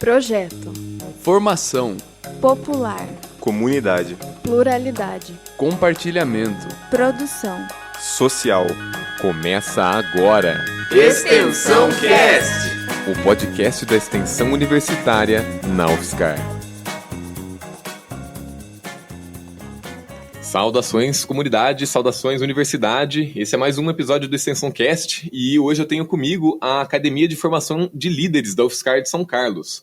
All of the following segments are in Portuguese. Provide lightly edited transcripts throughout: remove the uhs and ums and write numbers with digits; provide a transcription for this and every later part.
Projeto. Formação. Popular. Comunidade. Pluralidade. Compartilhamento. Produção. Social. Começa agora. Extensão Cast, o podcast da extensão universitária na UFSCar. Saudações comunidade, saudações universidade. Esse é mais um episódio do Extensão Cast e hoje eu tenho comigo a Academia de Formação de Líderes da UFSCar de São Carlos.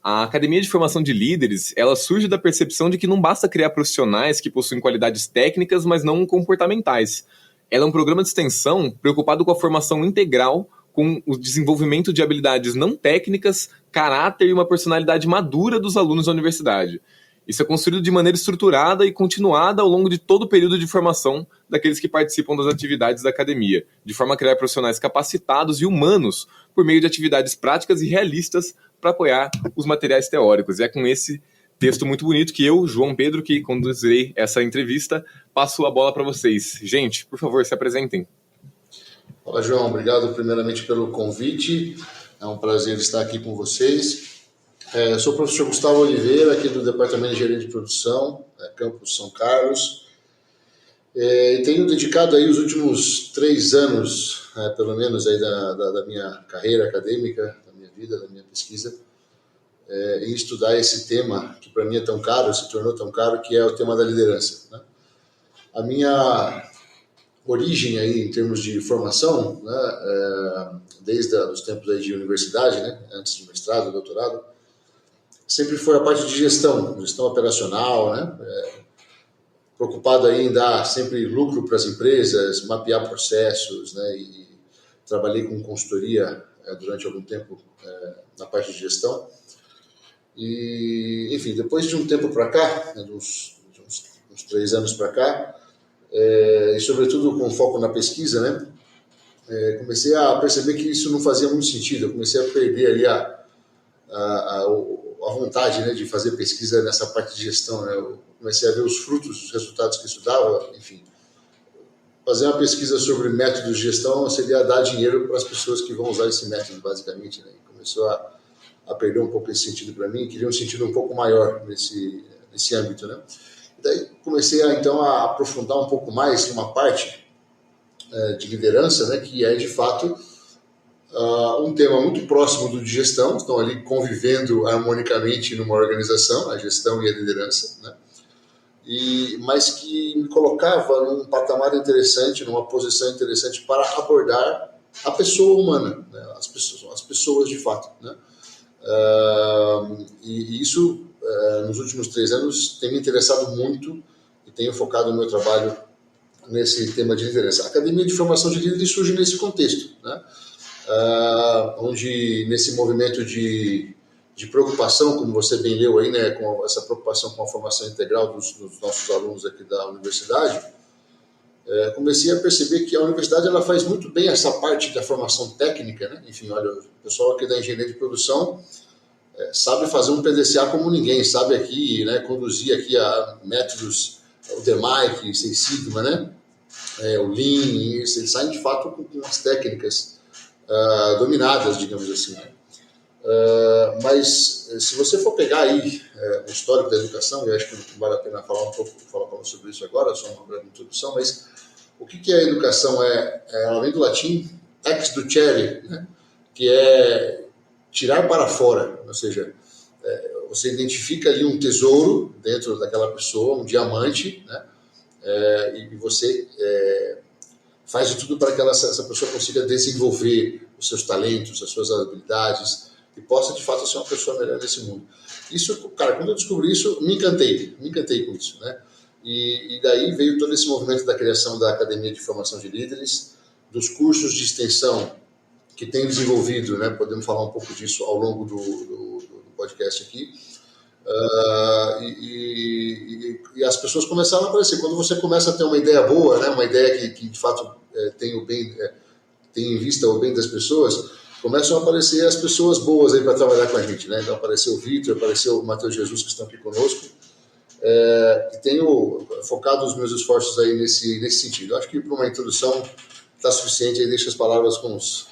A Academia de Formação de Líderes, ela surge da percepção de que não basta criar profissionais que possuem qualidades técnicas, mas não comportamentais. Ela é um programa de extensão preocupado com a formação integral, com o desenvolvimento de habilidades não técnicas, caráter e uma personalidade madura dos alunos da universidade. Isso é construído de maneira estruturada e continuada ao longo de todo o período de formação daqueles que participam das atividades da academia, de forma a criar profissionais capacitados e humanos por meio de atividades práticas e realistas para apoiar os materiais teóricos. E é com esse texto muito bonito que eu, João Pedro, que conduzirei essa entrevista, passo a bola para vocês. Gente, por favor, se apresentem. Fala, João. Obrigado primeiramente pelo convite. É um prazer estar aqui com vocês. Sou o professor Gustavo Oliveira, aqui do Departamento de Engenharia de Produção, Campus São Carlos. E tenho dedicado aí os últimos 3 anos, pelo menos, aí da minha carreira acadêmica, da minha vida, da minha pesquisa, em estudar esse tema que para mim é tão caro, se tornou tão caro, que é o tema da liderança, né? A minha origem aí em termos de formação, né, desde os tempos aí de universidade, né, antes de mestrado, doutorado, sempre foi a parte de gestão operacional, né, preocupado aí em dar sempre lucro para as empresas, mapear processos, né, e trabalhei com consultoria durante algum tempo na parte de gestão. E, enfim, depois de um tempo para cá, né, de uns 3 anos para cá, e sobretudo com foco na pesquisa, né, comecei a perceber que isso não fazia muito sentido. Eu comecei a perder ali a vontade, né, de fazer pesquisa nessa parte de gestão, né. Eu comecei a ver os frutos, os resultados que estudava, enfim. Fazer uma pesquisa sobre métodos de gestão seria dar dinheiro para as pessoas que vão usar esse método, basicamente, né. E começou a perder um pouco esse sentido para mim, queria um sentido um pouco maior nesse âmbito, né. Daí comecei então a aprofundar um pouco mais uma parte de liderança, né, que é de fato um tema muito próximo do de gestão, estão ali convivendo harmonicamente numa organização, a gestão e a liderança, né, mas que me colocava num patamar interessante, numa posição interessante para abordar a pessoa humana, né, as pessoas de fato, né. E isso, nos últimos 3 anos, tem me interessado muito e tenho focado o meu trabalho nesse tema de liderança. A Academia de Formação de Líderes surge nesse contexto, né? Onde, nesse movimento de preocupação, como você bem leu aí, né, com essa preocupação com a formação integral dos nossos alunos aqui da universidade, comecei a perceber que a universidade ela faz muito bem essa parte da formação técnica, né? Enfim, olha, o pessoal aqui da engenharia de produção sabe fazer um PDCA como ninguém, sabe aqui, né, conduzir aqui a métodos, o DMAIC, Six Sigma, né, o Lean, eles saem de fato com as técnicas dominadas, digamos assim, né? Mas se você for pegar aí o histórico da educação, eu acho que não vale a pena falar sobre isso agora, só uma breve introdução, mas o que é a educação? Ela vem do latim ex ducere, né, que é tirar para fora, ou seja, você identifica ali um tesouro dentro daquela pessoa, um diamante, né, e você faz de tudo para que essa pessoa consiga desenvolver os seus talentos, as suas habilidades, e possa de fato ser uma pessoa melhor nesse mundo. Isso, cara, quando eu descobri isso, me encantei com isso, né? E daí veio todo esse movimento da criação da Academia de Formação de Líderes, dos cursos de extensão que tem desenvolvido, né? Podemos falar um pouco disso ao longo do podcast aqui. E as pessoas começaram a aparecer. Quando você começa a ter uma ideia boa, né? Uma ideia que de fato tem em vista o bem das pessoas, começam a aparecer as pessoas boas aí para trabalhar com a gente, né? Então apareceu o Vitor, apareceu o Matheus Jesus, que estão aqui conosco, e tenho focado os meus esforços aí nesse sentido. Eu acho que para uma introdução está suficiente, aí deixo as palavras com os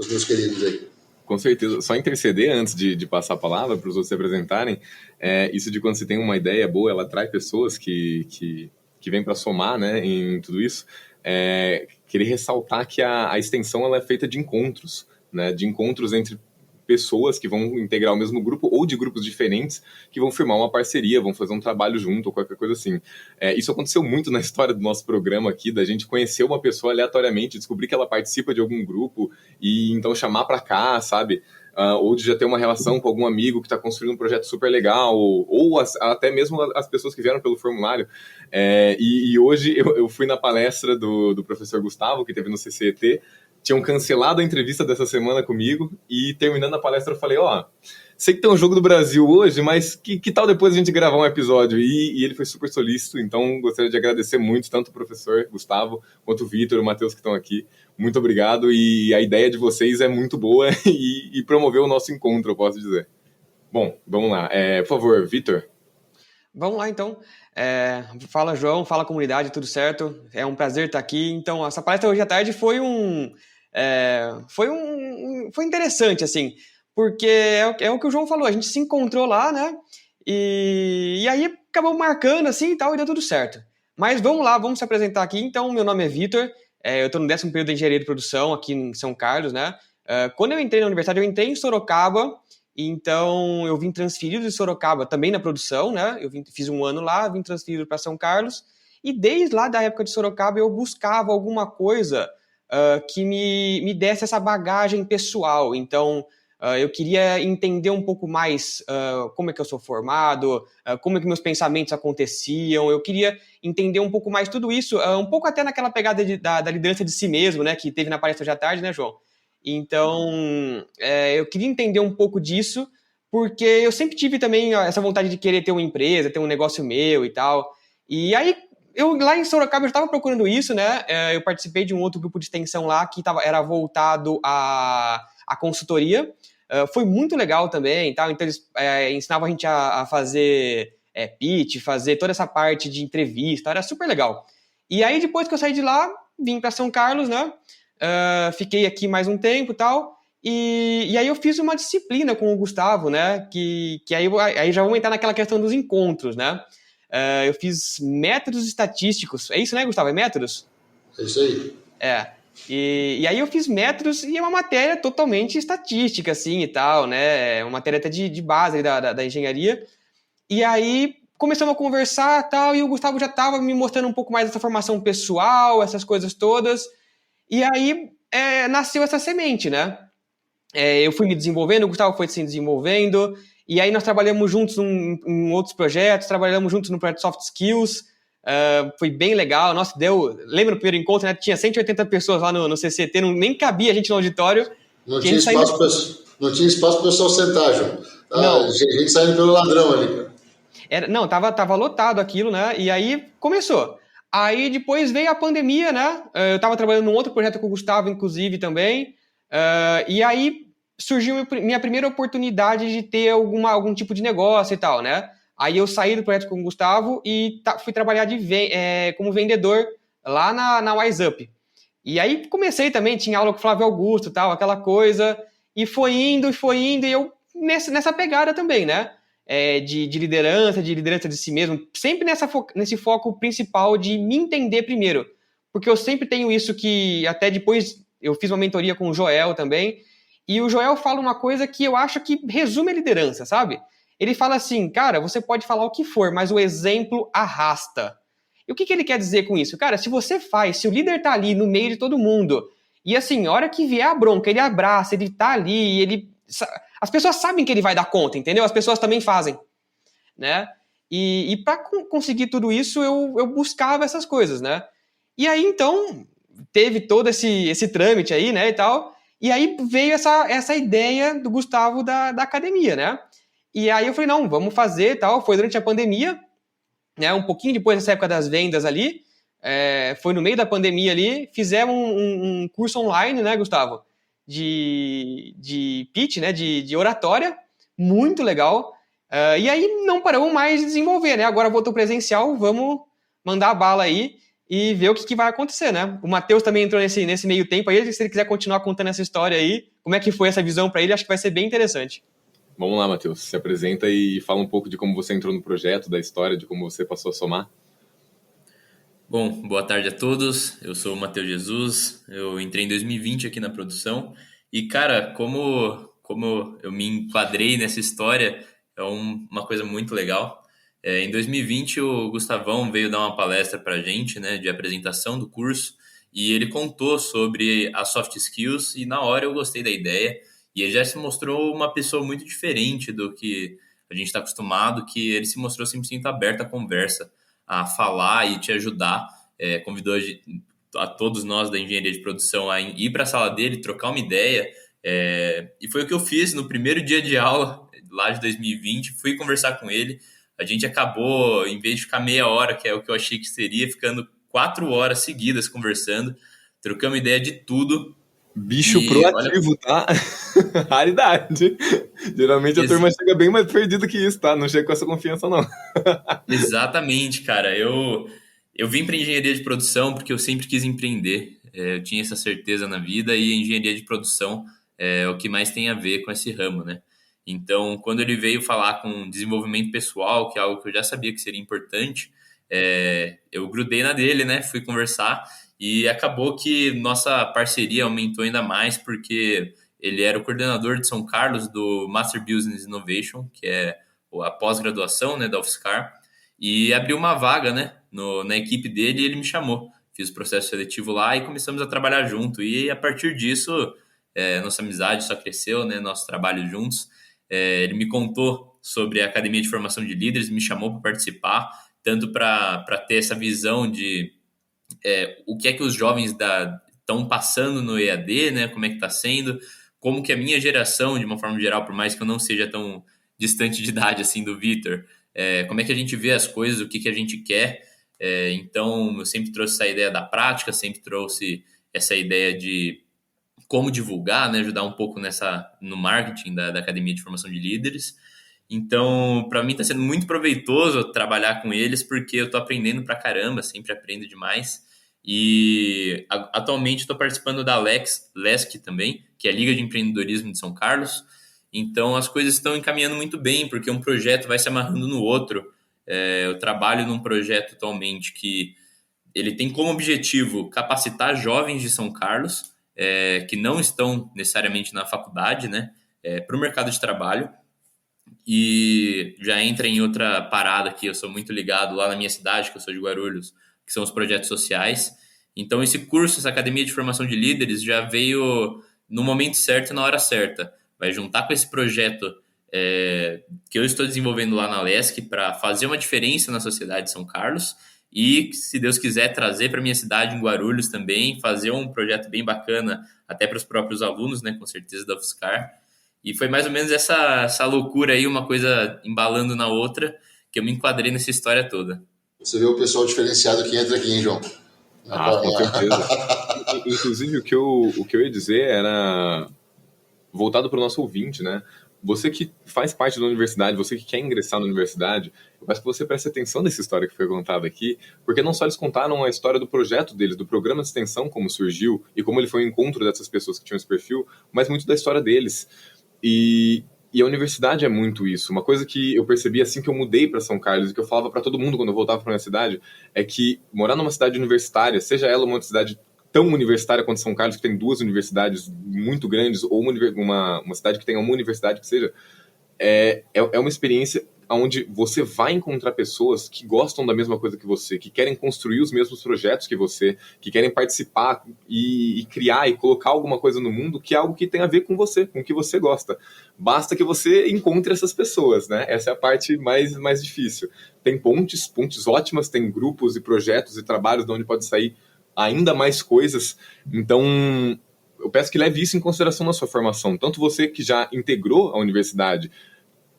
meus queridos aí. Com certeza. Só interceder antes de passar a palavra para os outros se apresentarem. Isso de quando você tem uma ideia boa, ela atrai pessoas que vêm para somar, né, em tudo isso. Queria ressaltar que a extensão ela é feita de encontros, né, de encontros entre pessoas que vão integrar o mesmo grupo ou de grupos diferentes que vão firmar uma parceria, vão fazer um trabalho junto ou qualquer coisa assim. Isso aconteceu muito na história do nosso programa aqui, da gente conhecer uma pessoa aleatoriamente, descobrir que ela participa de algum grupo e então chamar para cá, sabe? Ou de já ter uma relação com algum amigo que está construindo um projeto super legal, ou até mesmo as pessoas que vieram pelo formulário. E hoje eu fui na palestra do professor Gustavo, que teve no CCET. Tinham cancelado a entrevista dessa semana comigo e terminando a palestra eu falei, sei que tem um jogo do Brasil hoje, mas que tal depois a gente gravar um episódio? E ele foi super solícito, então gostaria de agradecer muito tanto o professor Gustavo quanto o Vitor e o Matheus que estão aqui. Muito obrigado e a ideia de vocês é muito boa e promoveu o nosso encontro, eu posso dizer. Bom, vamos lá. Por favor, Vitor. Vamos lá, então. Fala, João. Fala, comunidade. Tudo certo? É um prazer estar aqui. Então, essa palestra hoje à tarde foi interessante, assim, porque é o que o João falou. A gente se encontrou lá, né? E aí acabou marcando, assim, e tal, e deu tudo certo. Mas vamos lá, vamos se apresentar aqui. Então, meu nome é Vitor. Eu estou no 10º período de Engenharia de Produção aqui em São Carlos, né? Quando eu entrei na universidade, eu entrei em Sorocaba. Então, eu vim transferido de Sorocaba também na produção, né? Fiz um ano lá, vim transferido para São Carlos. E desde lá da época de Sorocaba, eu buscava alguma coisa que me desse essa bagagem pessoal. Então, eu queria entender um pouco mais como é que eu sou formado, como é que meus pensamentos aconteciam. Eu queria entender um pouco mais tudo isso, um pouco até naquela pegada da liderança de si mesmo, né? Que teve na palestra hoje à tarde, né, João? Então, eu queria entender um pouco disso, porque eu sempre tive também essa vontade de querer ter uma empresa, ter um negócio meu e tal. E aí, lá em Sorocaba, eu já estava procurando isso, né? Eu participei de um outro grupo de extensão lá que era voltado à consultoria. Foi muito legal também, tal. Então eles ensinavam a gente a fazer pitch, fazer toda essa parte de entrevista, era super legal. E aí, depois que eu saí de lá, vim para São Carlos, né? Fiquei aqui mais um tempo e tal, e aí eu fiz uma disciplina com o Gustavo, né, que aí já vamos entrar naquela questão dos encontros, né, eu fiz métodos estatísticos, é isso, né, Gustavo, é métodos? É isso aí. E aí eu fiz métodos e é uma matéria totalmente estatística, assim, e tal, né, uma matéria até de base da engenharia, e aí começamos a conversar e tal, e o Gustavo já estava me mostrando um pouco mais dessa formação pessoal, essas coisas todas. E aí nasceu essa semente, né? Eu fui me desenvolvendo, o Gustavo foi se desenvolvendo, e aí nós trabalhamos juntos em outros projetos, trabalhamos juntos no projeto Soft Skills, foi bem legal. Nossa, lembra no primeiro encontro, né? Tinha 180 pessoas lá no CCT, nem cabia a gente no auditório. Não tinha espaço para o pessoal sentar, João. Não. A gente saindo pelo ladrão ali. Não, tava lotado aquilo, né? E aí começou. Aí depois veio a pandemia, né? Eu estava trabalhando num outro projeto com o Gustavo, inclusive, também. E aí surgiu minha primeira oportunidade de ter algum tipo de negócio e tal, né? Aí eu saí do projeto com o Gustavo e fui trabalhar como vendedor lá na WiseUp. E aí comecei também, tinha aula com o Flávio Augusto e tal, aquela coisa. E foi indo, e eu nessa pegada também, né? De liderança de si mesmo, sempre nesse foco principal de me entender primeiro, porque eu sempre tenho isso que até depois eu fiz uma mentoria com o Joel também, e o Joel fala uma coisa que eu acho que resume a liderança, sabe? Ele fala assim, cara, você pode falar o que for, mas o exemplo arrasta. E o que ele quer dizer com isso? Cara, se o líder tá ali no meio de todo mundo, e assim, a hora que vier a bronca, ele abraça, ele tá ali, as pessoas sabem que ele vai dar conta, entendeu? As pessoas também fazem, né? E para conseguir tudo isso, eu buscava essas coisas, né? E aí, então, teve todo esse trâmite aí, né, e tal, e aí veio essa ideia do Gustavo da academia, né? E aí eu falei, não, vamos fazer e tal. Foi durante a pandemia, né, um pouquinho depois dessa época das vendas ali, foi no meio da pandemia ali, fizemos um curso online, né, Gustavo? De pitch, né, de oratória, muito legal. E aí não paramos mais de desenvolver, né? Agora voltou presencial, vamos mandar a bala aí. e ver o que vai acontecer, né? O Matheus também entrou nesse meio tempo aí, se ele quiser continuar contando essa história aí, como é que foi essa visão para ele, acho que vai ser bem interessante. Vamos lá, Matheus, se apresenta e fala um pouco de como você entrou no projeto, da história, de como você passou a somar. Bom, boa tarde a todos, eu sou o Matheus Jesus, eu entrei em 2020 aqui na produção e, cara, como eu me enquadrei nessa história, é uma coisa muito legal. Em 2020, o Gustavão veio dar uma palestra pra gente, né, de apresentação do curso, e ele contou sobre as soft skills e na hora eu gostei da ideia, e ele já se mostrou uma pessoa muito diferente do que a gente está acostumado, que ele se mostrou 100% aberto à conversa, a falar e te ajudar, convidou a todos nós da engenharia de produção a ir para a sala dele, trocar uma ideia, e foi o que eu fiz no primeiro dia de aula, lá de 2020, fui conversar com ele, a gente acabou, em vez de ficar meia hora, que é o que eu achei que seria, ficando 4 horas seguidas conversando, trocamos ideia de tudo. Bicho proativo, tá? Raridade. Geralmente a turma chega bem mais perdida que isso, tá? Não chega com essa confiança, não. Exatamente, cara. Eu vim para engenharia de produção porque eu sempre quis empreender. Eu tinha essa certeza na vida e engenharia de produção é o que mais tem a ver com esse ramo, né? Então, quando ele veio falar com desenvolvimento pessoal, que é algo que eu já sabia que seria importante, eu grudei na dele, né? Fui conversar e acabou que nossa parceria aumentou ainda mais porque ele era o coordenador de São Carlos do Master Business Innovation, que é a pós-graduação, né, da UFSCar, e abriu uma vaga, né, na equipe dele e ele me chamou. Fiz o processo seletivo lá e começamos a trabalhar junto. E a partir disso, nossa amizade só cresceu, né, nosso trabalho juntos. Ele me contou sobre a Academia de Formação de Líderes, me chamou para participar, tanto para ter essa visão de o que é que os jovens estão passando no EAD, né, como é que está sendo, como que a minha geração, de uma forma geral, por mais que eu não seja tão distante de idade assim do Vitor, como é que a gente vê as coisas, o que a gente quer. Então, eu sempre trouxe essa ideia da prática, sempre trouxe essa ideia de como divulgar, né, ajudar um pouco no marketing da Academia de Formação de Líderes. Então, para mim está sendo muito proveitoso trabalhar com eles, porque eu estou aprendendo pra caramba, sempre aprendo demais. E atualmente estou participando da LESC também, que é a Liga de Empreendedorismo de São Carlos. Então, as coisas estão encaminhando muito bem, porque um projeto vai se amarrando no outro. Eu trabalho num projeto atualmente que ele tem como objetivo capacitar jovens de São Carlos, que não estão necessariamente na faculdade, né, para o mercado de trabalho. E já entra em outra parada que eu sou muito ligado lá na minha cidade, que eu sou de Guarulhos, que são os projetos sociais. Então esse curso, essa Academia de Formação de Líderes já veio no momento certo e na hora certa. Vai juntar com esse projeto que eu estou desenvolvendo lá na LESC para fazer uma diferença na sociedade de São Carlos e, se Deus quiser, trazer para minha cidade, em Guarulhos também, fazer um projeto bem bacana até para os próprios alunos, né, com certeza da UFSCar. E foi mais ou menos essa loucura aí, uma coisa embalando na outra, que eu me enquadrei nessa história toda. Você vê o pessoal diferenciado que entra aqui, hein, João? Com certeza. Inclusive, o que eu ia dizer era voltado para o nosso ouvinte, né? Você que faz parte da universidade, você que quer ingressar na universidade, eu peço que você preste atenção nessa história que foi contada aqui, porque não só eles contaram a história do projeto deles, do programa de extensão, como surgiu, e como ele foi o encontro dessas pessoas que tinham esse perfil, mas muito da história deles. E a universidade é muito isso. Uma coisa que eu percebi assim que eu mudei para São Carlos, e que eu falava para todo mundo quando eu voltava para minha cidade, é que morar numa cidade universitária, seja ela uma cidade tão universitária quanto São Carlos, que tem 2 universidades muito grandes, ou uma cidade que tenha uma universidade que seja, é uma experiência onde você vai encontrar pessoas que gostam da mesma coisa que você, que querem construir os mesmos projetos que você, que querem participar e criar e colocar alguma coisa no mundo que é algo que tem a ver com você, com o que você gosta. Basta que você encontre essas pessoas, né? Essa é a parte mais difícil. Tem pontes ótimas, tem grupos e projetos e trabalhos de onde pode sair ainda mais coisas. Então, eu peço que leve isso em consideração na sua formação. Tanto você que já integrou a universidade,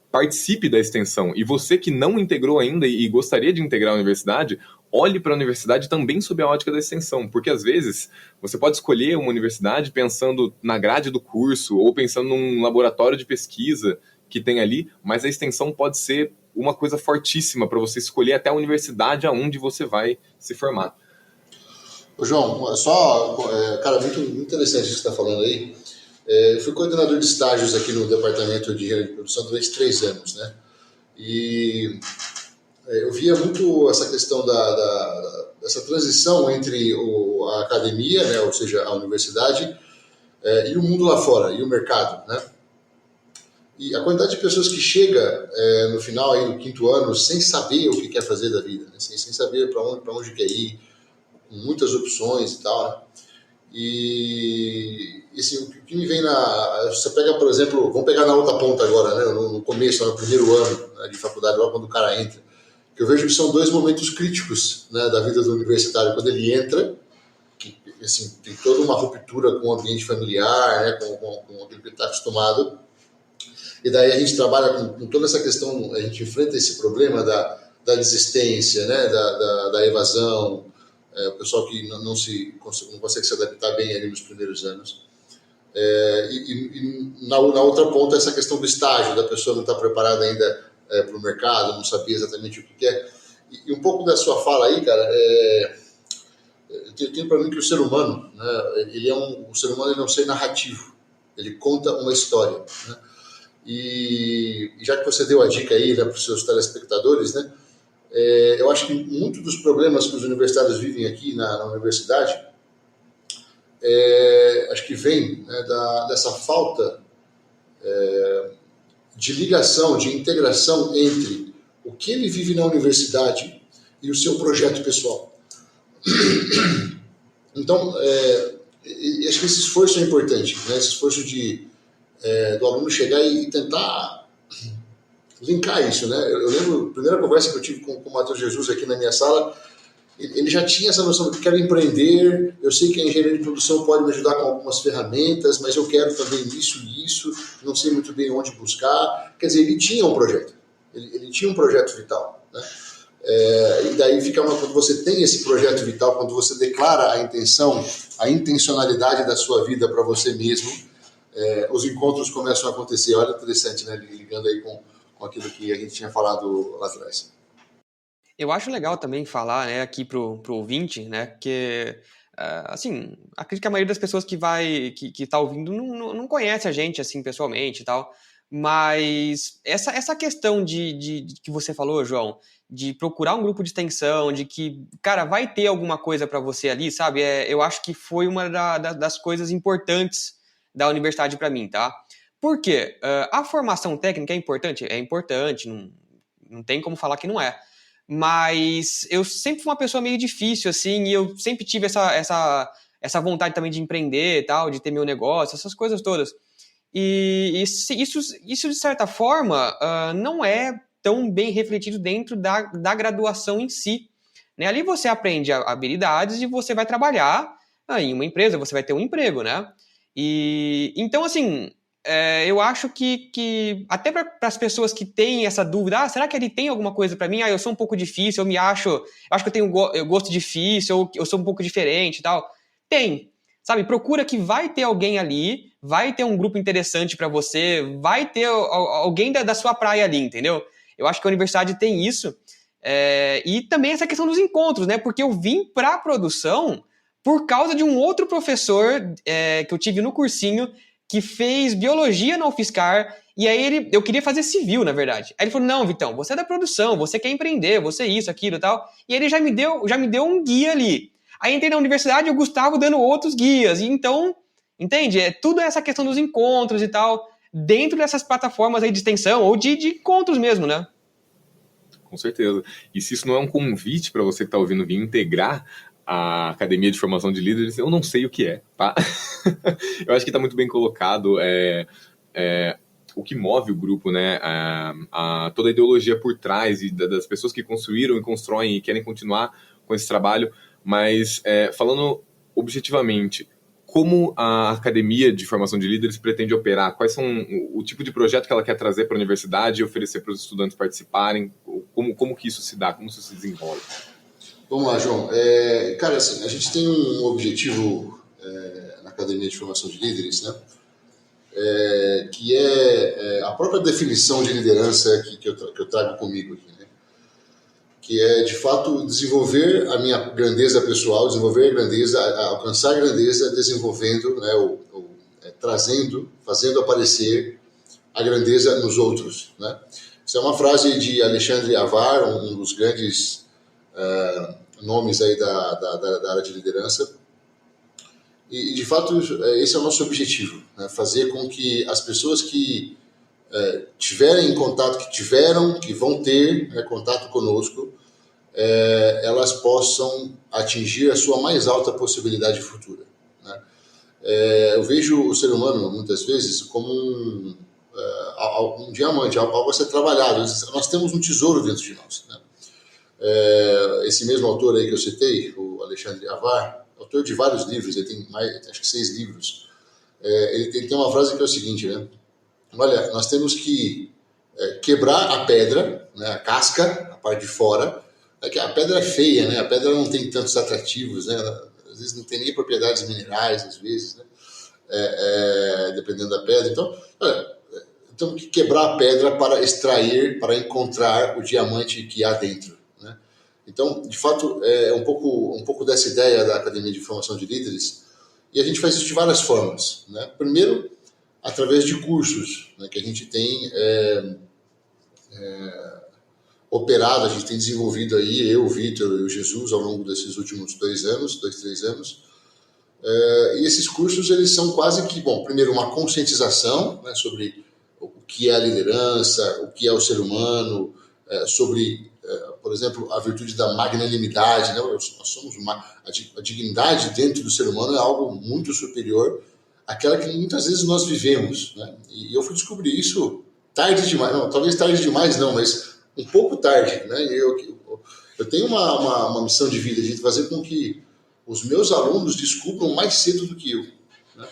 participe da extensão. E você que não integrou ainda e gostaria de integrar a universidade, olhe para a universidade também sob a ótica da extensão. Porque, às vezes, você pode escolher uma universidade pensando na grade do curso ou pensando num laboratório de pesquisa que tem ali, mas a extensão pode ser uma coisa fortíssima para você escolher até a universidade aonde você vai se formar. Ô, João, cara, muito interessante isso que você está falando aí. Eu fui coordenador de estágios aqui no departamento de engenharia de produção durante 3 anos, né? E eu via muito essa questão dessa transição entre a academia, né, ou seja, a universidade, e o mundo lá fora, e o mercado, né? E a quantidade de pessoas que chega no final aí do 5º ano sem saber o que quer fazer da vida, né? sem saber para onde quer ir, com muitas opções e tal, né? E assim, o que me vem você pega, por exemplo, vamos pegar na outra ponta agora, né, no começo, no primeiro ano, né, de faculdade, logo quando o cara entra, que eu vejo que são 2 momentos críticos, né, da vida do universitário. Quando ele entra, que assim, tem toda uma ruptura com o ambiente familiar, né, com aquilo que ele está acostumado, e daí a gente trabalha com toda essa questão, a gente enfrenta esse problema da desistência, né, da evasão, o pessoal que não consegue se adaptar bem ali nos primeiros anos. E na outra ponta, essa questão do estágio, da pessoa não estar preparada ainda para o mercado, não sabia exatamente o que quer. E um pouco da sua fala aí, cara, eu tenho para mim que o ser humano, né, o ser humano ele é um ser narrativo, ele conta uma história, né? E já que você deu a dica aí, né, para os seus telespectadores, né, eu acho que muitos dos problemas que os universitários vivem aqui na universidade, acho que vem, né, dessa falta de ligação, de integração entre o que ele vive na universidade e o seu projeto pessoal. Então, acho que esse esforço é importante, né, esse esforço do aluno chegar e tentar linkar isso, né? Eu lembro, a primeira conversa que eu tive com o Matheus Jesus aqui na minha sala, ele já tinha essa noção de que quero empreender, eu sei que a engenharia de produção pode me ajudar com algumas ferramentas, mas eu quero também isso e isso, não sei muito bem onde buscar. Quer dizer, ele tinha um projeto, ele tinha um projeto vital, né? E daí quando você tem esse projeto vital, quando você declara a intenção, a intencionalidade da sua vida para você mesmo, os encontros começam a acontecer. Olha, interessante, né? Ligando aí com aquilo que a gente tinha falado lá atrás. Eu acho legal também falar, né, aqui pro ouvinte, né, que, assim, acredito que a maioria das pessoas que tá ouvindo não conhece a gente, assim, pessoalmente e tal, mas essa questão de que você falou, João, de procurar um grupo de extensão, de que, cara, vai ter alguma coisa para você ali, sabe? Eu acho que foi uma das coisas importantes da universidade para mim, tá? Por quê? A formação técnica é importante? É importante, não tem como falar que não é. Mas eu sempre fui uma pessoa meio difícil, assim, e eu sempre tive essa vontade também de empreender e tal, de ter meu negócio, essas coisas todas. E isso de certa forma, não é tão bem refletido dentro da graduação em si, né? Ali você aprende habilidades e você vai trabalhar em uma empresa, você vai ter um emprego, né? E então, assim, eu acho que até para as pessoas que têm essa dúvida, será que ele tem alguma coisa para mim? Eu sou um pouco difícil, eu acho que eu tenho gosto difícil, ou eu sou um pouco diferente e tal. Tem, sabe? Procura que vai ter alguém ali, vai ter um grupo interessante para você, vai ter alguém da sua praia ali, entendeu? Eu acho que a universidade tem isso. E também essa questão dos encontros, né? Porque eu vim para a produção por causa de um outro professor que eu tive no cursinho, que fez biologia na UFSCar, e aí eu queria fazer civil, na verdade. Aí ele falou, não, Vitão, você é da produção, você quer empreender, você é isso, aquilo e tal. E ele já me deu um guia ali. Aí entrei na universidade e o Gustavo dando outros guias. E então, entende? Tudo essa questão dos encontros e tal, dentro dessas plataformas aí de extensão, ou de encontros mesmo, né? Com certeza. E se isso não é um convite para você que está ouvindo vir integrar a Academia de Formação de Líderes, eu não sei o que é, tá? Eu acho que está muito bem colocado o que move o grupo, né? Toda a ideologia por trás e das pessoas que construíram e constroem e querem continuar com esse trabalho, mas falando objetivamente, como a Academia de Formação de Líderes pretende operar? Quais são o tipo de projeto que ela quer trazer para a universidade e oferecer para os estudantes participarem? Como que isso se dá? Como isso se desenvolve? Vamos lá, João. Cara, assim, a gente tem um objetivo na Academia de Formação de Líderes, né? Que é a própria definição de liderança que eu trago comigo aqui, né? que é, de fato, desenvolver a minha grandeza pessoal, desenvolver a grandeza, alcançar a grandeza, desenvolvendo, né, trazendo, fazendo aparecer a grandeza nos outros, né? Isso é uma frase de Alexandre Avar, um dos grandes nomes aí da área de liderança. E, de fato, esse é o nosso objetivo, né? Fazer com que as pessoas que tiverem contato, que vão ter, né, contato conosco, elas possam atingir a sua mais alta possibilidade futura, né? Eu vejo o ser humano, muitas vezes, como um diamante, algo a ser trabalhado. Nós temos um tesouro dentro de nós, né? Esse mesmo autor aí que eu citei, o Alexandre Avar, autor de vários livros, ele tem mais, acho que 6 livros, ele tem uma frase que é o seguinte, né? Olha, nós temos que quebrar a pedra, né, a casca, a parte de fora, que a pedra é feia, né? A pedra não tem tantos atrativos, né? Às vezes não tem nem propriedades minerais, às vezes, né? Dependendo da pedra. Então, temos que quebrar a pedra para extrair, para encontrar o diamante que há dentro, né? Então, de fato, é um pouco dessa ideia da Academia de Formação de Líderes, e a gente faz isso de várias formas, né? Primeiro, através de cursos, né, que a gente tem operado, a gente tem desenvolvido aí, eu, o Vitor e o Jesus, ao longo desses últimos 3 anos. E esses cursos, eles são quase que, primeiro, uma conscientização, né, sobre o que é a liderança, o que é o ser humano, sobre, por exemplo, a virtude da magnanimidade, né? Nós somos a dignidade dentro do ser humano é algo muito superior àquela que muitas vezes nós vivemos, né? E eu fui descobrir isso tarde demais, não, talvez tarde demais não, mas um pouco tarde, né? Eu tenho uma missão de vida de fazer com que os meus alunos descubram mais cedo do que eu, né?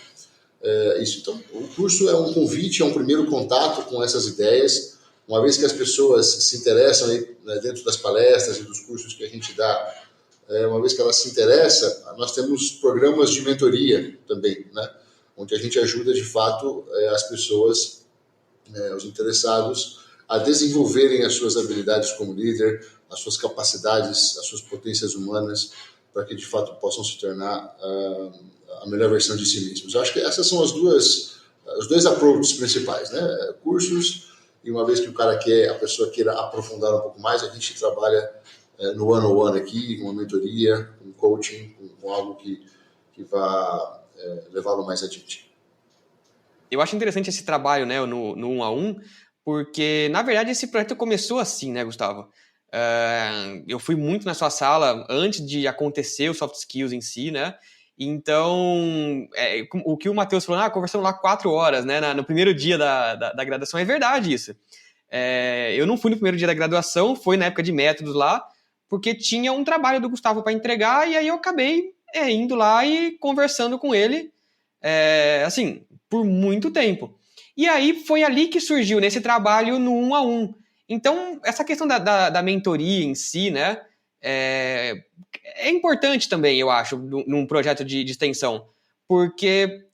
Então, o curso é um convite, é um primeiro contato com essas ideias. Uma vez que as pessoas se interessam aí, né, dentro das palestras e dos cursos que a gente dá, uma vez que elas se interessam, nós temos programas de mentoria também, né? Onde a gente ajuda, de fato, as pessoas, os interessados, a desenvolverem as suas habilidades como líder, as suas capacidades, as suas potências humanas, para que, de fato, possam se tornar a melhor versão de si mesmos. Eu acho que essas são os dois approaches principais, né? Cursos, e uma vez que a pessoa queira aprofundar um pouco mais, a gente trabalha no one-on-one aqui, com uma mentoria, com coaching, com algo que vá levá-lo mais adiante. Eu acho interessante esse trabalho, né, no 1 a 1, porque, na verdade, esse projeto começou assim, né, Gustavo? Eu fui muito na sua sala antes de acontecer o soft skills em si, né? Então, o que o Matheus falou, conversamos lá 4 horas, né, no primeiro dia da graduação, é verdade isso. Eu não fui no primeiro dia da graduação, foi na época de métodos lá, porque tinha um trabalho do Gustavo para entregar, e aí eu acabei indo lá e conversando com ele, assim, por muito tempo. E aí foi ali que surgiu, nesse trabalho no 1 a 1. Então, essa questão da mentoria em si, né, é importante também, eu acho, num projeto de extensão, porque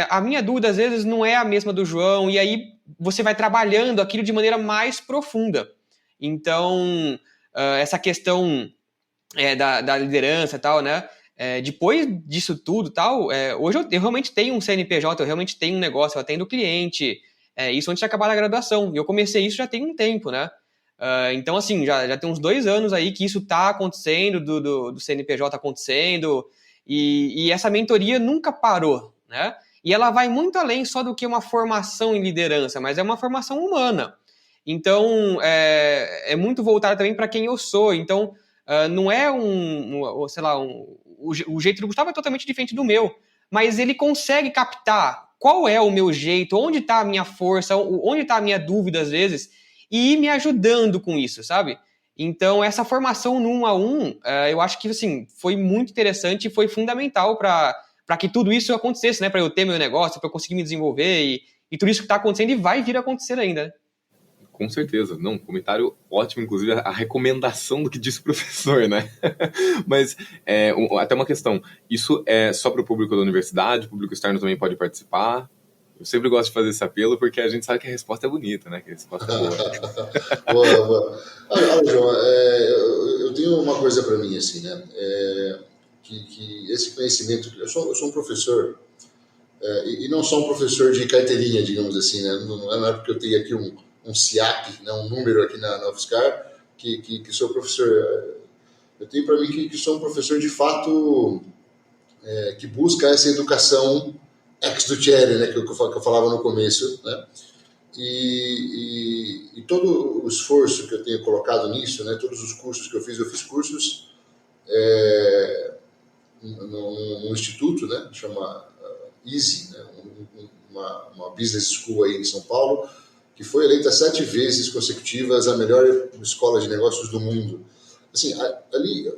a minha dúvida, às vezes, não é a mesma do João, e aí você vai trabalhando aquilo de maneira mais profunda. Então, essa questão da liderança e tal, né, depois disso tudo, tal, hoje eu realmente tenho um CNPJ, eu realmente tenho um negócio, eu atendo cliente, isso antes de acabar a graduação, e eu comecei isso já tem um tempo, né? Então, assim, já tem uns 2 anos aí que isso tá acontecendo, do CNPJ acontecendo, e essa mentoria nunca parou, né? E ela vai muito além só do que uma formação em liderança, mas é uma formação humana. Então, é muito voltada também para quem eu sou. Então, não é o jeito do Gustavo é totalmente diferente do meu, mas ele consegue captar qual é o meu jeito, onde está a minha força, onde está a minha dúvida às vezes, e ir me ajudando com isso, sabe? Então, essa formação no 1 a 1, eu acho que assim, foi muito interessante e foi fundamental para que tudo isso acontecesse, né? Para eu ter meu negócio, para eu conseguir me desenvolver e tudo isso que está acontecendo e vai vir a acontecer ainda, né? Com certeza. Não, comentário ótimo, inclusive a recomendação do que disse o professor, né? Mas até uma questão, isso é só para o público da universidade, o público externo também pode participar? Eu sempre gosto de fazer esse apelo porque a gente sabe que a resposta é bonita, né? Que a resposta é boa. Boa. Olha, João, tenho uma coisa para mim, assim, né? Que esse conhecimento... Eu sou um professor, e não sou um professor de carteirinha, digamos assim, né? Não é porque eu tenho aqui um CIAP, né? Um número aqui na UFSCar, que sou professor. Eu tenho para mim que sou um professor de fato que busca essa educação ex ducere, né? Que eu falava no começo, né? E todo o esforço que eu tenho colocado nisso, né? Todos os cursos que eu fiz cursos num instituto, né? Chama Easy, né? Uma business school aí em São Paulo, que foi eleita 7 vezes consecutivas a melhor escola de negócios do mundo. Assim, ali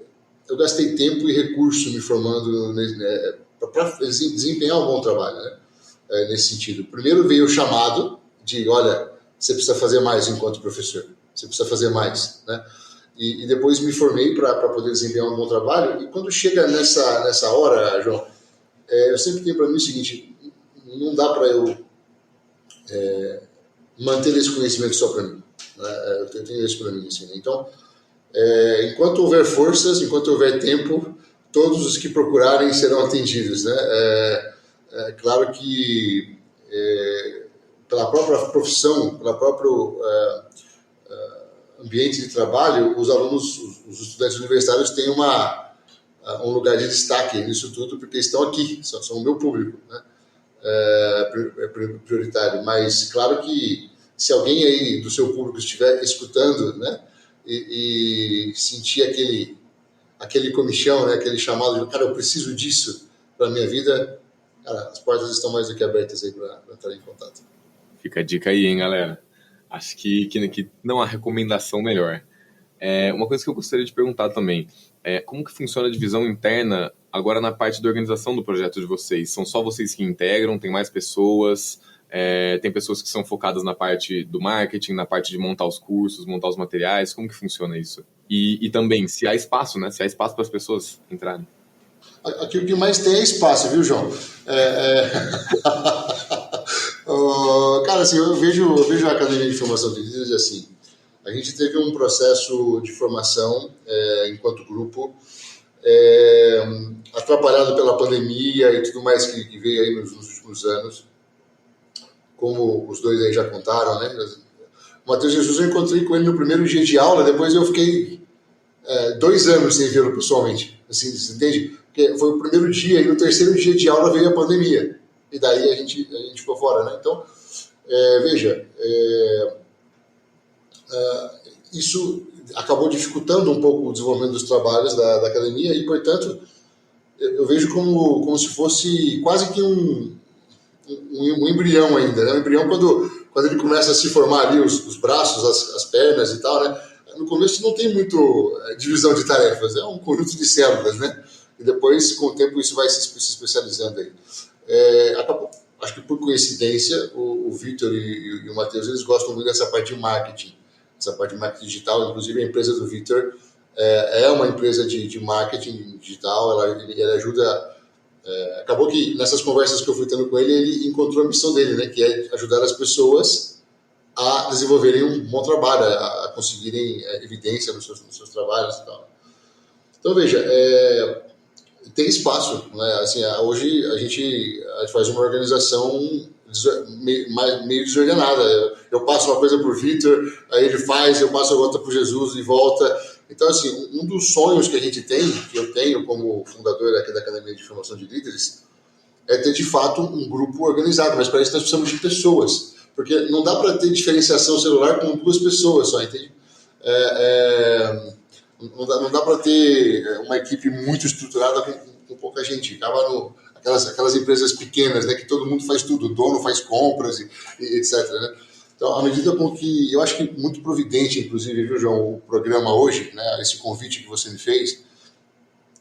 eu gastei tempo e recurso me formando para desempenhar um bom trabalho, né? Nesse sentido. Primeiro veio o chamado de, olha, você precisa fazer mais enquanto professor, você precisa fazer mais, né? E depois me formei para poder desempenhar um bom trabalho. E quando chega nessa hora, João, eu sempre tenho para mim o seguinte: não dá para eu manter esse conhecimento só para mim, né? Eu tenho isso para mim, assim, né? Então, enquanto houver forças, enquanto houver tempo, todos os que procurarem serão atendidos, né? Claro que pela própria profissão, pelo próprio ambiente de trabalho, os alunos, os estudantes universitários têm um lugar de destaque nisso tudo, porque estão aqui, são o meu público, né? Prioritário. Mas claro que se alguém aí do seu público estiver escutando, né, e sentir aquele comichão, né, aquele chamado de, cara, eu preciso disso para minha vida, cara, as portas estão mais do que abertas aí para entrar em contato. Fica a dica aí, hein, galera. Acho que não há recomendação melhor. Uma coisa que eu gostaria de perguntar também, como que funciona a divisão interna agora na parte da organização do projeto de vocês? São só vocês que integram? Tem mais pessoas? Tem pessoas que são focadas na parte do marketing, na parte de montar os cursos, montar os materiais? Como que funciona isso? E também, se há espaço, né? Se há espaço para as pessoas entrarem. Aqui o que mais tem é espaço, viu, João? Cara, assim, eu vejo a Academia de Formação de Líderes assim. A gente teve um processo de formação enquanto grupo, atrapalhado pela pandemia e tudo mais que veio aí nos últimos anos, como os dois aí já contaram, né? O Matheus Jesus, eu encontrei com ele no primeiro dia de aula, depois eu fiquei 2 anos sem vê-lo pessoalmente, assim, você entende? Porque foi o primeiro dia e no terceiro dia de aula veio a pandemia, e daí a gente ficou fora, né? Então, veja, isso acabou dificultando um pouco o desenvolvimento dos trabalhos da academia e, portanto, eu vejo como se fosse quase que um embrião ainda, né? Um embrião quando ele começa a se formar ali, os braços, as pernas e tal, né? No começo não tem muito divisão de tarefas, é um conjunto de células, né? E depois, com o tempo, isso vai se especializando aí. Acho que por coincidência, o Vitor e o Matheus, eles gostam muito dessa parte de marketing, essa parte de marketing digital. Inclusive, a empresa do Vitor é uma empresa de marketing digital, ele ajuda... acabou que, nessas conversas que eu fui tendo com ele, ele encontrou a missão dele, né, que é ajudar as pessoas a desenvolverem um bom trabalho, a conseguirem evidência nos seus trabalhos e tal. Então, veja, tem espaço, né? Assim, hoje a gente faz uma organização meio desordenada. Eu passo uma coisa para o Vitor, aí ele faz, eu passo a outra para o Jesus e volta. Então, assim, um dos sonhos que a gente tem, que eu tenho como fundador aqui da Academia de Formação de Líderes, é ter, de fato, um grupo organizado. Mas para isso nós precisamos de pessoas. Porque não dá para ter diferenciação celular com 2 pessoas só, entende? Não dá para ter uma equipe muito estruturada com pouca gente. Acaba aquelas empresas pequenas, né, que todo mundo faz tudo, o dono faz compras e etc. Né? Então, à medida com que... Eu acho que muito providente, inclusive, viu, João, o programa hoje, né, esse convite que você me fez,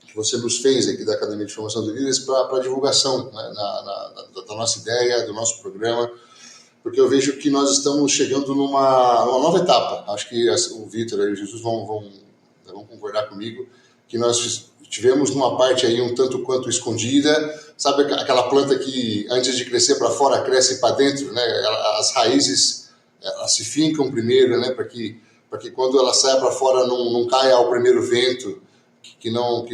que você nos fez aqui da Academia de Formação de Líderes para a divulgação, né, da nossa ideia, do nosso programa, porque eu vejo que nós estamos chegando numa nova etapa. Acho que o Vitor e o Jesus vão concordar comigo, que nós tivemos numa parte aí um tanto quanto escondida, sabe aquela planta que antes de crescer para fora cresce para dentro, né? As raízes elas se fincam primeiro, né? Para que para que quando ela saia para fora não caia ao primeiro vento, que não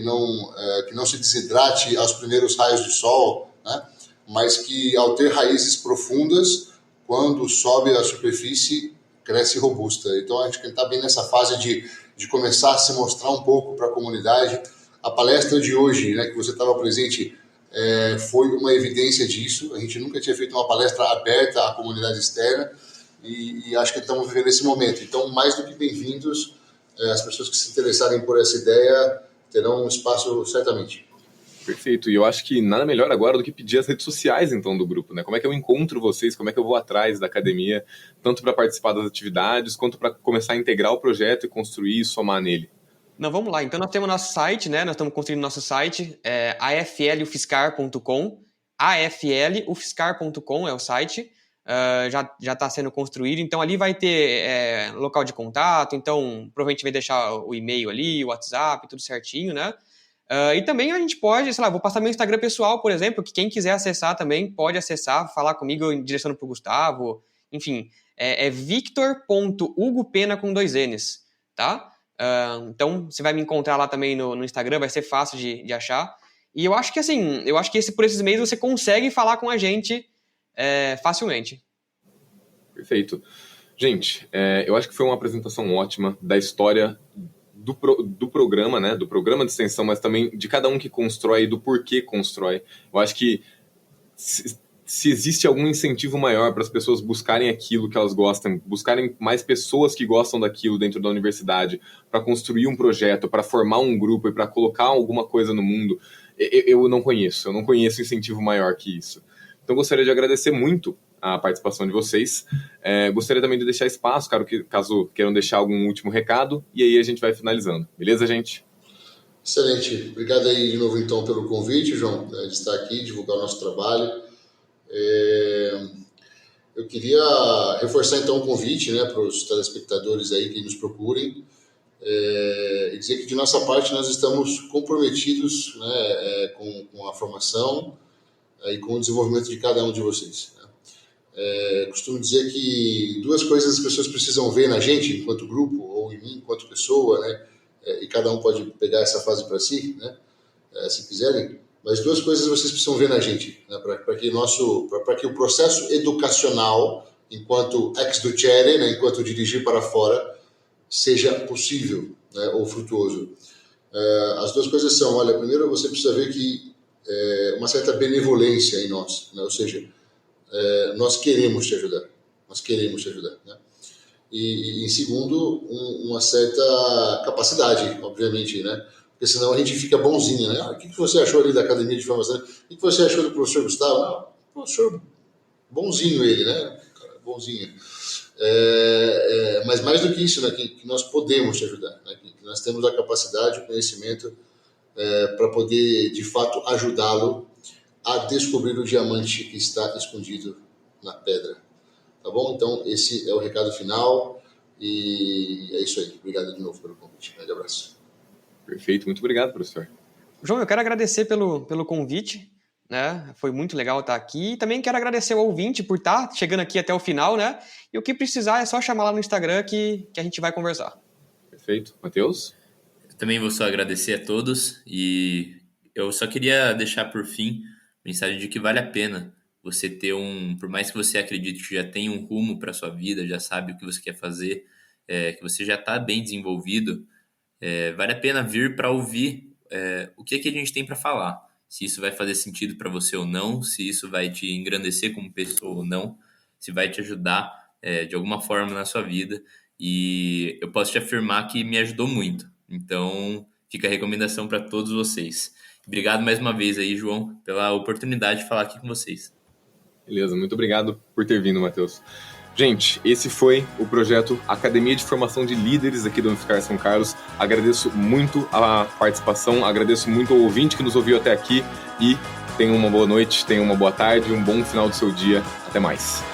se desidrate aos primeiros raios de sol, né? Mas que ao ter raízes profundas, quando sobe à superfície, cresce robusta. Então a gente está bem nessa fase de começar a se mostrar um pouco para a comunidade. A palestra de hoje, né, que você estava presente, foi uma evidência disso. A gente nunca tinha feito uma palestra aberta à comunidade externa e acho que estamos vivendo esse momento. Então, mais do que bem-vindos, as pessoas que se interessarem por essa ideia terão um espaço certamente. Perfeito, e eu acho que nada melhor agora do que pedir as redes sociais, então, do grupo, né? Como é que eu encontro vocês, como é que eu vou atrás da academia, tanto para participar das atividades, quanto para começar a integrar o projeto e construir e somar nele? Não, vamos lá. Então, nós temos nosso site, né? Nós estamos construindo nosso site, aflufscar.com. aflufscar.com é o site. Já está sendo construído. Então, ali vai ter local de contato. Então, provavelmente vai deixar o e-mail ali, o WhatsApp, tudo certinho, né? E também a gente pode, sei lá, vou passar meu Instagram pessoal, por exemplo, que quem quiser acessar também pode acessar, falar comigo, eu direciono para o Gustavo. Enfim, é victor.hugopena com 2 N's, tá? Então, você vai me encontrar lá também no Instagram, vai ser fácil de achar. E eu acho que assim, por esses meios você consegue falar com a gente facilmente. Perfeito. Gente, eu acho que foi uma apresentação ótima da história do programa, né? Do programa de extensão, mas também de cada um que constrói e do porquê constrói. Eu acho que se existe algum incentivo maior para as pessoas buscarem aquilo que elas gostam, buscarem mais pessoas que gostam daquilo dentro da universidade, para construir um projeto, para formar um grupo e para colocar alguma coisa no mundo, eu não conheço incentivo maior que isso. Então, gostaria de agradecer muito a participação de vocês. Gostaria também de deixar espaço, caso queiram deixar algum último recado, e aí a gente vai finalizando. Beleza, gente? Excelente. Obrigado aí de novo, então, pelo convite, João, de estar aqui, divulgar o nosso trabalho. Eu queria reforçar, então, o convite, né, para os telespectadores aí que nos procurem, e dizer que, de nossa parte, nós estamos comprometidos, né, com a formação e com o desenvolvimento de cada um de vocês. Costumo dizer que 2 coisas as pessoas precisam ver na gente, enquanto grupo, ou em mim, enquanto pessoa, né? E cada um pode pegar essa fase para si, né? Se quiserem, mas 2 coisas vocês precisam ver na gente, né? Para que o processo educational, enquanto ex ducere, né? Enquanto dirigir para fora, seja possível, né? Ou frutuoso. As 2 coisas são, olha, primeiro você precisa ver que uma certa benevolência em nós, né? Ou seja, nós queremos te ajudar, né? E em segundo, uma certa capacidade, obviamente, né? Porque senão a gente fica bonzinho, né? O que você achou ali da Academia de Formação? O que você achou do professor Gustavo? Não, professor bonzinho ele, né? Bonzinho. Mas mais do que isso, né? Que nós podemos te ajudar, né? Que nós temos a capacidade, o conhecimento para poder, de fato, ajudá-lo a descobrir o diamante que está escondido na pedra. Tá bom? Então, esse é o recado final e é isso aí. Obrigado de novo pelo convite. Um grande abraço. Perfeito. Muito obrigado, professor. João, eu quero agradecer pelo convite, né? Foi muito legal estar aqui. E também quero agradecer ao ouvinte por estar chegando aqui até o final, né? E o que precisar é só chamar lá no Instagram que a gente vai conversar. Perfeito. Matheus? Eu também vou só agradecer a todos e eu só queria deixar por fim mensagem de que vale a pena você ter por mais que você acredite que já tem um rumo para sua vida, já sabe o que você quer fazer, que você já está bem desenvolvido, vale a pena vir para ouvir o que a gente tem para falar. Se isso vai fazer sentido para você ou não, se isso vai te engrandecer como pessoa ou não, se vai te ajudar de alguma forma na sua vida. E eu posso te afirmar que me ajudou muito. Então, fica a recomendação para todos vocês. Obrigado mais uma vez aí, João, pela oportunidade de falar aqui com vocês. Beleza, muito obrigado por ter vindo, Matheus. Gente, esse foi o projeto Academia de Formação de Líderes aqui do UFSCar São Carlos. Agradeço muito a participação, agradeço muito ao ouvinte que nos ouviu até aqui e tenham uma boa noite, tenham uma boa tarde, um bom final do seu dia. Até mais.